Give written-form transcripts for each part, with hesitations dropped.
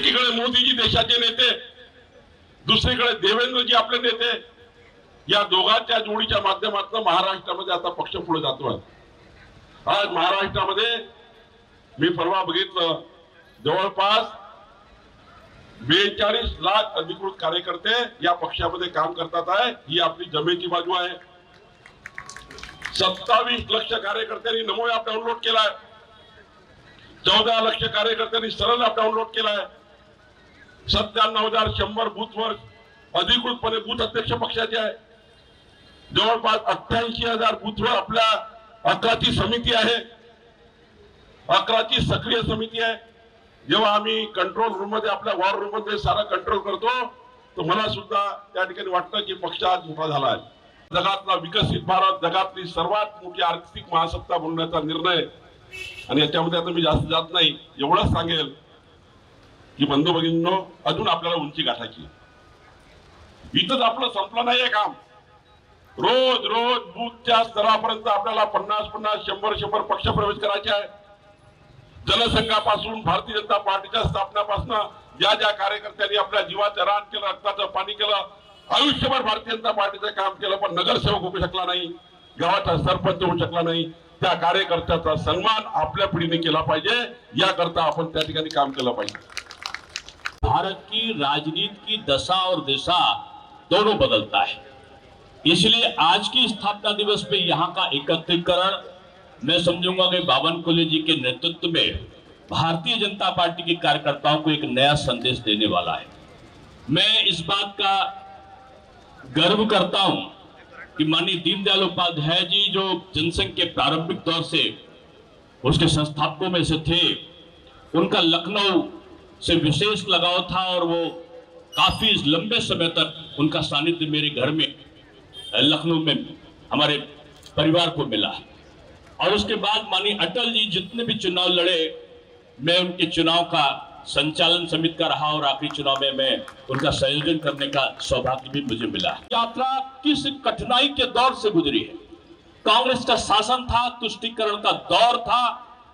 एकीकडे मोदीजी देशाचे नेते, दुसरीकडे देवेंद्रजी आपले नेते, या दोघांच्या जोडीच्या माध्यमातून महाराष्ट्रामध्ये आता पक्ष पुढे जातोय। आज महाराष्ट्रामध्ये मी परवा बघितलं, जवळपास 42 लाख अधिकृत कार्यकर्ते या पक्षामध्ये काम करतात आहे। ही आपली जमेची बाजू आहे। 27 लाख कार्यकर्त्यांनी नमो ॲप डाउनलोड केलाय, 14 लाख कार्यकर्त्यांनी सरळ ॲप डाउनलोड केलाय, 97,100 बूथवर अधिकृतपणे बूथ अध्यक्ष पक्षाचे आहे, जवळपास 88,000 बूथवर आपल्या 11ची समिती आहे, 11ची सक्रिय समिती आहे। जेव्हा आम्ही कंट्रोल रूम मध्ये आपल्या वॉर रूम मध्ये सारा कंट्रोल करतो, तर मला सुद्धा त्या ठिकाणी वाटतं की पक्ष आज मोठा झाला आहे। जगातला विकसित भारत, जगातली सर्वात मोठी आर्थिक महासत्ता बनण्याचा निर्णय, आणि याच्यामध्ये आता मी जास्त जात नाही, एवढंच सांगेल की बंधू भगिनींनो, अजून आपल्याला उंची गाठायची। इथंच आपलं संपलं नाहीये काम। रोज रोज बूथच्या स्तरापर्यंत आपल्याला 50-50, 100-100 पक्ष प्रवेश करायचे आहे। जनसंघापासून भारतीय जनता पार्टीच्या स्थापनापासून ज्या ज्या कार्यकर्त्यांनी आपल्या जीवाचं रान केलं, रक्ताचं पाणी केलं, आयुष्यभर भारतीय जनता पार्टीचं काम केलं, पण नगरसेवक होऊ शकला नाही, गावाचा सरपंच होऊ शकला नाही, त्या कार्यकर्त्याचा सन्मान आपल्या पिढीने केला पाहिजे, याकरता आपण त्या ठिकाणी काम केलं पाहिजे। भारत की राजनीति की दशा और दिशा दोनों बदलता है, इसलिए आज की स्थापना दिवस पे यहाँ का एकत्रीकरण मैं समझूंगा कि बावन कोले जी के नेतृत्व में भारतीय जनता पार्टी के कार्यकर्ताओं को एक नया संदेश देने वाला है। मैं इस बात का गर्व करता हूं कि माननीय दीनदयाल उपाध्याय जी, जो जनसंघ के प्रारंभिक दौर से उसके संस्थापकों में से थे, उनका लखनऊ से विशेष लगाव था और वो काफी लंबे समय तक उनका सानिध्य मेरे घर में लखनऊ में हमारे परिवार को मिला। और उसके बाद माननीय अटल जी जितने भी चुनाव लड़े, मैं उनके चुनाव का संचालन समिति का रहा और आखिरी चुनाव में मैं उनका संयोजन करने का सौभाग्य भी मुझे मिला। यात्रा किस कठिनाई के दौर से गुजरी है। कांग्रेस का शासन था, तुष्टीकरण का दौर था।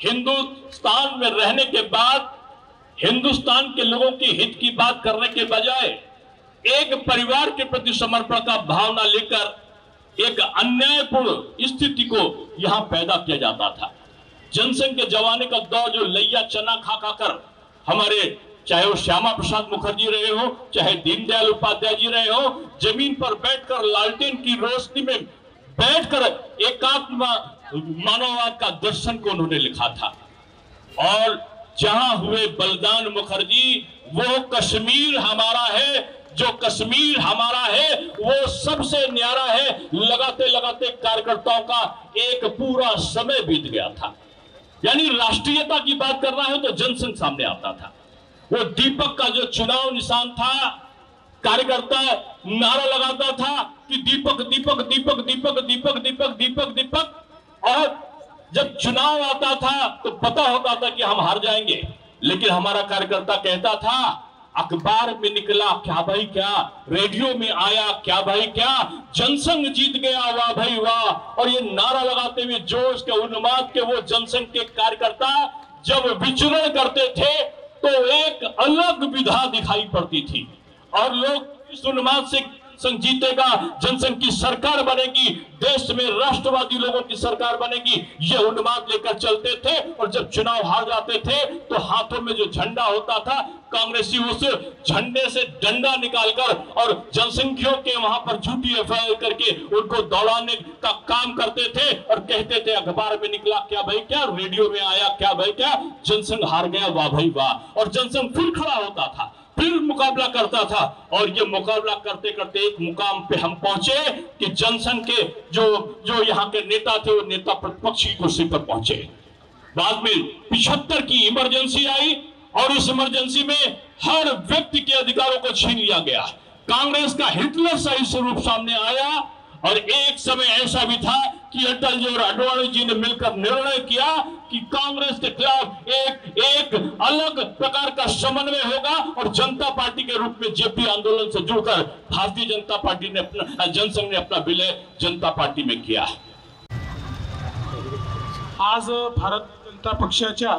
हिंदुस्तान में रहने के बाद हिंदुस्तान के लोगों के हित की बात करने के बजाय एक परिवार के प्रति समर्पण का भावना लेकर एक अन्यायपूर्ण स्थिति को यहां पैदा किया जाता था। जनसंघ के जमाने का दौर जो लैया चना खा खा कर हमारे, चाहे वो श्यामा प्रसाद मुखर्जी रहे हो, चाहे दीनदयाल उपाध्याय जी रहे हो, जमीन पर बैठकर लालटेन की रोशनी में बैठकर एकात्म मानववाद का दर्शन को उन्होंने लिखा था। और जहां हुए बलिदान मुखर्जी, वो कश्मीर हमारा है, जो कश्मीर हमारा है वो सबसे न्यारा है। लगाते लगाते कार्यकर्ताओं का एक पूरा समय बीत गया था। यानी राष्ट्रीयता की बात करना है तो जनसंघ सामने आता था। वो दीपक का जो चुनाव निशान था, कार्यकर्ता नारा लगाता था कि दीपक दीपक दीपक दीपक दीपक दीपक दीपक दीपक, और जब चुनाव आता था तो पता होता था कि हम हार जाएंगे, लेकिन हमारा कार्यकर्ता कहता था, अखबार में निकला क्या भाई क्या, रेडियो में आया क्या भाई क्या, जनसंघ जीत गया वाह भाई वाह। और ये नारा लगाते हुए जोश के उन्माद के वो जनसंघ के कार्यकर्ता जब विचरण करते थे तो एक अलग विधा दिखाई पड़ती थी। और लोग इस उन्माद से संघ जीतेगा, जनसंघ की सरकार बनेगी, देश में राष्ट्रवादी लोगों की सरकार बनेगी, ये उन्माद लेकर चलते थे। और जब चुनाव हार जाते थे तो हाथों में जो झंडा होता था, कांग्रेसी उस झंडे से डंडा निकालकर और जनसंख्यों के वहां पर झूठी एफआईआर करके उनको दौड़ाने का काम करते थे और कहते थे अखबार में निकला क्या भाई क्या, रेडियो में आया क्या भाई क्या, जनसंघ हार गया वाह भाई वाह। और जनसंघ फिर खड़ा होता था, फिर मुकाबला करता था। और ये मुकाबला करते करते एक मुकाम पे हम पहुंचे कि जनसंघ के जो यहाँ के नेता थे वो नेता प्रतिपक्ष की कुर्सी पर पहुंचे। बाद में 75 की इमरजेंसी आई और उस इमरजेंसी में हर व्यक्ति के अधिकारों को छीन लिया गया। कांग्रेस का हिटलर सही स्वरूप सामने आया। और एक समय ऐसा भी था कि अटल जी और आडवाणी जी ने मिलकर निर्णय किया कि कांग्रेस के खिलाफ एक अलग प्रकार का समन्वय होगा। और जनता पार्टी के रूप में जेपी आंदोलन से जुड़कर भारतीय जनता पार्टी ने अपना, जनसंघ ने अपना विलय जनता पार्टी में किया। आज भारतीय जनता पक्षाच्या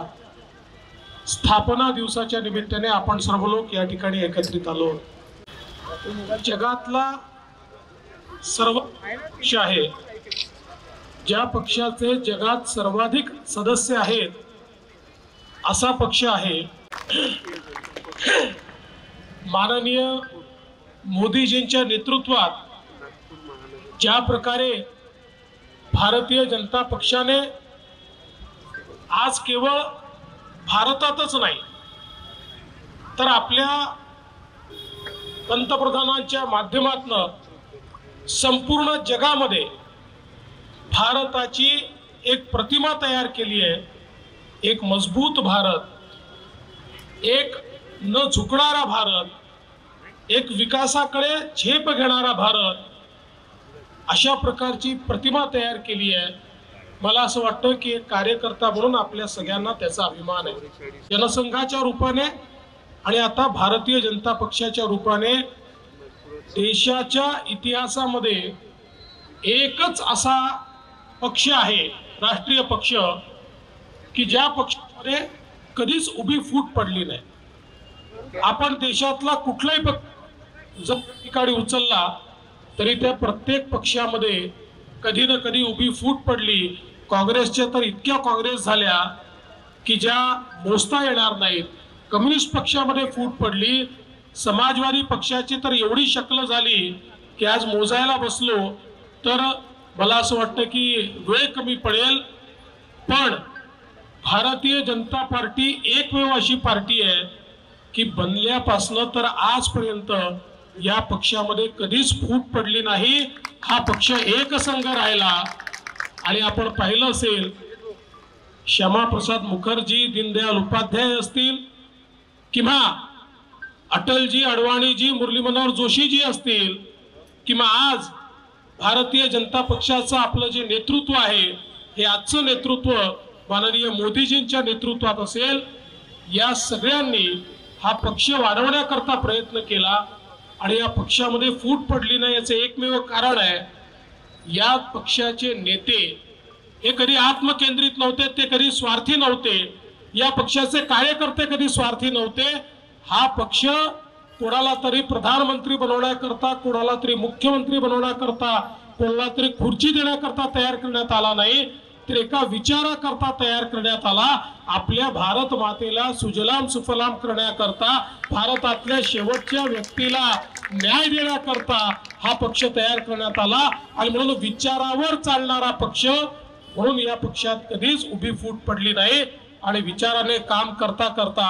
स्थापना दिवसाच्या निमित्ताने आपण सर्व लोक या ठिकाणी एकत्रित आलो। जगातला सर्व पक्ष आहे, ज्या पक्षाचे जगात सर्वाधिक सदस्य आहेत असा पक्ष आहे माननीय मोदीजींच्या नेतृत्वात। ज्या प्रकारे भारतीय जनता पक्षाने आज केवळ भारतातच नाही तर आपल्या पंतप्रधानांच्या माध्यमातून संपूर्ण जगामध्ये भारताची एक प्रतिमा तयार केली आहे। एक मजबूत भारत, एक न झुकणारा भारत, एक विकासाकडे झेप घेणारा भारत, अशा प्रकारची प्रतिमा तयार केली आहे। मला असं वाटतं की एक कार्यकर्ता म्हणून आपल्या सगळ्यांना त्याचा अभिमान आहे। जनसंघाच्या रूपाने आणि आता भारतीय जनता पक्षाच्या रूपाने देशाच्या इतिहासामध्ये एकच असा पक्ष आहे, राष्ट्रीय पक्ष, की ज्या पक्षामध्ये कधीच उभी फूट पडली नाही। आपण देशातला कुठलाही पक्ष जर ठिकाणी उचलला तरी त्या प्रत्येक पक्षामध्ये कधी ना कधी उभी फूट पडली। काँग्रेसच्या तर इतक्या काँग्रेस झाल्या की ज्या मोजता येणार नाहीत। कम्युनिस्ट पक्षामध्ये फूट पडली, समाजवादी पक्षाची तर एवढी शक्ल झाली की आज मोजायला बसलो तर मला असं वाटतं की वेळ कमी पडेल। पण भारतीय जनता पार्टी एकमेव अशी पार्टी आहे की बनल्यापासून तर आजपर्यंत या पक्षामध्ये कधीच फूट पडली नाही। हा पक्ष एकसंघ राहिला आणि आपण पाहिलं असेल श्यामाप्रसाद मुखर्जी, दीनदयाल उपाध्याय असतील किंवा अटलजी, अडवाणीजी, मुरली मनोहर जोशीजी असतील किंवा आज भारतीय जनता पक्षाचं आपलं जे नेतृत्व आहे हे आजचं नेतृत्व माननीय मोदीजींच्या नेतृत्वात असेल। या सगळ्यांनी हा पक्ष वाढवण्याकरता प्रयत्न केला आणि या पक्षामध्ये फूट पडली नाही याचे एकमेव कारण आहे या पक्षाचे नेते हे कधी आत्मकेंद्रित नव्हते, ते कधी स्वार्थी नव्हते। या पक्षाचे कार्यकर्ते कधी स्वार्थी नव्हते। हा पक्ष कोणाला तरी प्रधानमंत्री बनवण्याकरता, कोणाला तरी मुख्यमंत्री बनवण्याकरता, कोणाला तरी खुर्ची देण्याकरता तयार करण्यात आला नाही, तर एका विचाराकरता तयार करण्यात आला। आपल्या भारत मातेला सुजलाम सुफलाम करण्याकरता, भारतातल्या शेवटच्या व्यक्तीला न्याय देण्याकरता हा पक्ष तयार करण्यात आला आणि म्हणून विचारावर चालणारा पक्ष म्हणून या पक्षात कधीच उभी फूट पडली नाही आणि विचाराने काम करता करता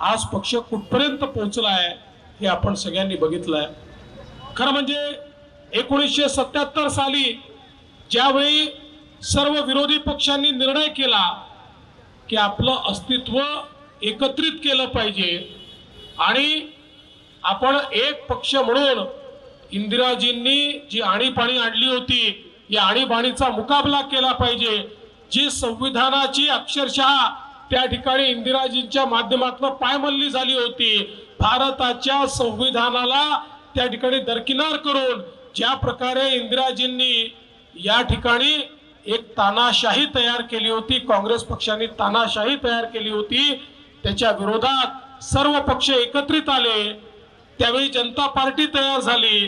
आज पक्ष कुठपर्यंत पोहोचलाय हे आपण सगळ्यांनी बघितलंय। खरं म्हणजे 1977 साली ज्यावेळी सर्व विरोधी पक्षांनी निर्णय केला की आपलं अस्तित्व एकत्रित केलं पाहिजे आणि आपण एक पक्ष म्हणून इंदिराजींनी जी आणीबाणी आणली होती या आणीबाणीचा मुकाबला केला पाहिजे। जी संविधानाची अक्षरशः त्या ठिकाणी इंदिराजींच्या माध्यमातून पायमल्ली झाली होती, भारताच्या संविधानाला त्या ठिकाणी दरकिनार करून ज्या प्रकारे इंदिराजींनी या ठिकाणी एक तानाशाही तयार केली होती, काँग्रेस पक्षाने तानाशाही तयार केली होती, त्याच्या विरोधात सर्व पक्ष एकत्रित आले। त्यावेळी जनता पार्टी तयार झाली।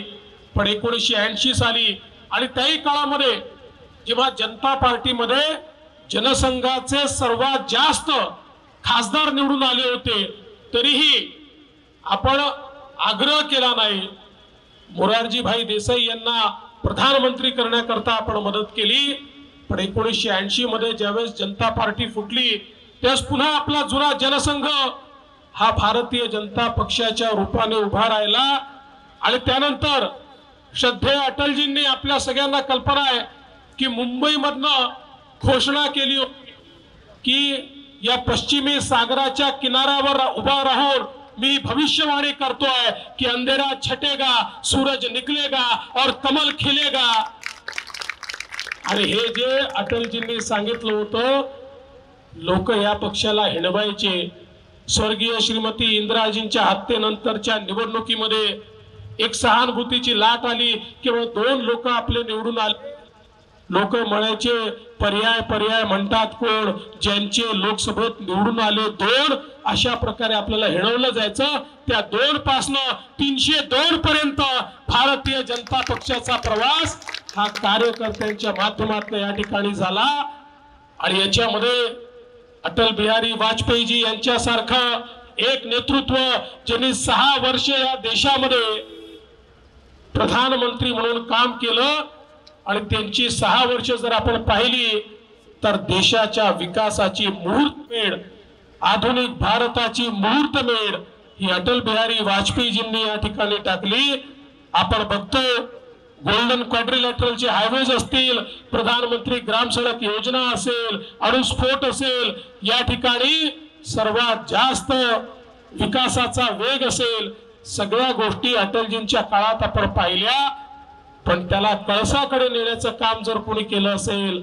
पण 1980 साली आणि त्याही काळामध्ये जेव्हा जनता पार्टीमध्ये जनसंघाचे सर्वात जास्त खासदार निवडून आले होते तरीही आपण आग्रह केला नाही। मोरारजी भाई देसाई यांना प्रधानमंत्री करण्याकरता आपण मदत केली। पण 1980 मध्ये ज्यावेळेस जनता पार्टी फुटली त्यावेळेस पुन्हा आपला जुना जनसंघ हा भारतीय जनता पक्षाच्या रूपाने उभा राहिला आणि त्यानंतर श्रद्धेय अटलजींनी आपल्या सगळ्यांना कल्पना आहे की मुंबईमधनं घोषणा केली की या पश्चिमी सागराच्या किनाऱ्यावर उभा राहून मी भविष्यवाणी करतोय कि अंधेरा छटेगा, सूरज निकलेगा और कमल खिलेगा। आणि हे जे अटलजींनी सांगितलं होतं लोक या पक्षाला हिणवायचे। स्वर्गीय श्रीमती इंदिराजींच्या हत्येनंतरच्या निवडणुकीमध्ये एक सहानुभूतीची लाट आली, केवळ 2 लोक आपले निवडून आले। लोक म्हणायचे पर्याय म्हणतात कोण, ज्यांचे लोकसभेत निवडून आले 2, अशा प्रकारे आपल्याला हिणवलं जायचं. त्या 2 पासनं 302 पर्यंत भारतीय जनता पक्षाचा प्रवास हा कार्यकर्त्यांच्या माध्यमातून या ठिकाणी झाला. आणि याच्यामध्ये अटल बिहारी वाजपेयीजी यांच्यासारखं एक नेतृत्व ज्यांनी 6 वर्ष या देशामध्ये प्रधानमंत्री म्हणून काम केलं आणि त्यांची 6 वर्ष जर आपण पाहिली तर देशाच्या विकासाची मुहूर्तमेढ, आधुनिक भारताची मुहूर्तमेढ ही अटल बिहारी वाजपेयीजींनी या ठिकाणी टाकली. आपण बघतो गोल्डन क्वाड्रिलॅटरलचे हायवेज असतील, प्रधानमंत्री ग्राम सडक योजना असेल, अणुस्फोट असेल, या ठिकाणी सर्वात जास्त विकासाचा वेग असेल, सगळ्या गोष्टी अटलजींच्या काळात आपण पाहिल्या. पण त्याला कळसाकडे नेण्याचं काम जर कोणी केलं असेल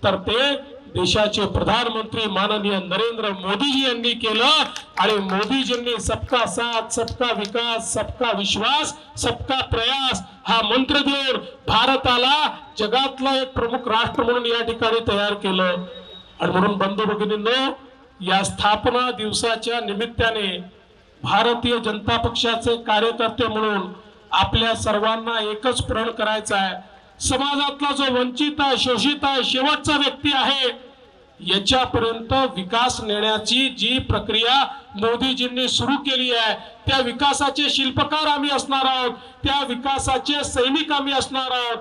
तर ते देशाचे प्रधानमंत्री माननीय नरेंद्र मोदीजी यांनी केलं. आणि मोदीजींनी सबका साथ, सबका विकास, सबका विश्वास, सबका प्रयास हा मंत्र देऊन भारताला जगातला एक प्रमुख राष्ट्र म्हणून या ठिकाणी तयार केलं. आणि म्हणून बंधू भगिनींनो, या स्थापना दिवसाच्या निमित्ताने भारतीय जनता पक्षाचे कार्यकर्ते म्हणून आपल्या सर्वांना एकच प्रण करायचा आहे. समाजातला जो वंचित आहे, शोषित आहे, शेवटचा व्यक्ती आहे, याच्यापर्यंत विकास नेण्याची जी प्रक्रिया मोदीजींनी सुरू केली आहे, त्या विकासाचे शिल्पकार आम्ही असणार आहोत, त्या विकासाचे सैनिक आम्ही असणार आहोत.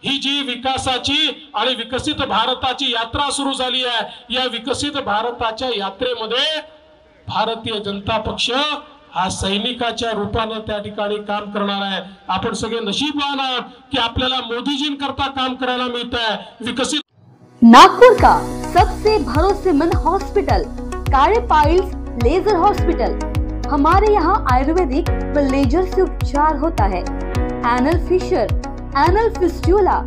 ही जी विकासाची आणि विकसित भारताची यात्रा सुरू झाली आहे, या विकसित भारताच्या यात्रेमध्ये भारतीय जनता पक्ष हा सैनिकाच्या रूपाने त्या ठिकाणी काम करणार आहे. आपण सगळे नशीबवान आहोत की आपल्याला मोदीजींकरता काम करायला मिळत आहे. विकसित नागपुर का सबसे भरोसेमंद hospital Kale piles laser hospital. हमारे यहाँ आयुर्वेदिक व लेजर से उपचार होता है. Anal fissure, anal fistula,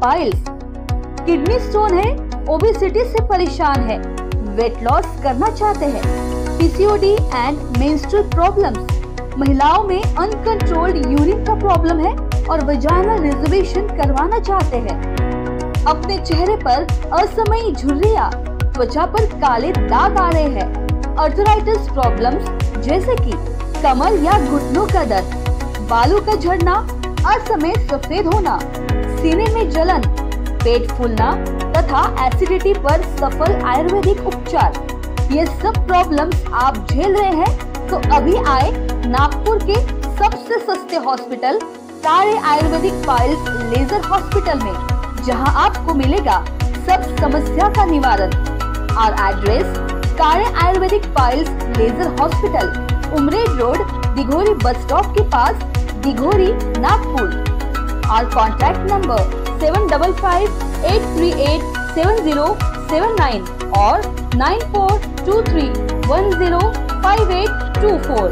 piles, kidney stone है, ओबेसिटी से परेशान है, वेट लॉस करना चाहते हैं, पीसीओडी एंड मेंस्ट्रुअल प्रॉब्लम्स, महिलाओं में अनकंट्रोल्ड यूरिन का प्रॉब्लम है और वजाइनल रिजर्वेशन करवाना चाहते हैं, अपने चेहरे पर असमयी झुर्रियां, त्वचा पर काले दाग आ रहे हैं, अर्थराइटिस प्रॉब्लम्स जैसे कि कमर या घुटनों का दर्द, बालों का झड़ना, असमय सफेद होना, सीने में जलन, पेट फूलना तथा एसिडिटी पर सफल आयुर्वेदिक उपचार, ये सब प्रॉब्लम्स आप झेल रहे हैं तो अभी आए नागपुर के सबसे सस्ते hospital Kale ayurvedic piles laser hospital में, जहां आपको मिलेगा सब समस्या का निवारण. और address Kale ayurvedic piles laser hospital, Umred road, Dighori bus stop के पास, दिघोरी, नागपुर. और कॉन्टैक्ट नंबर 7558387079 और 9423105824.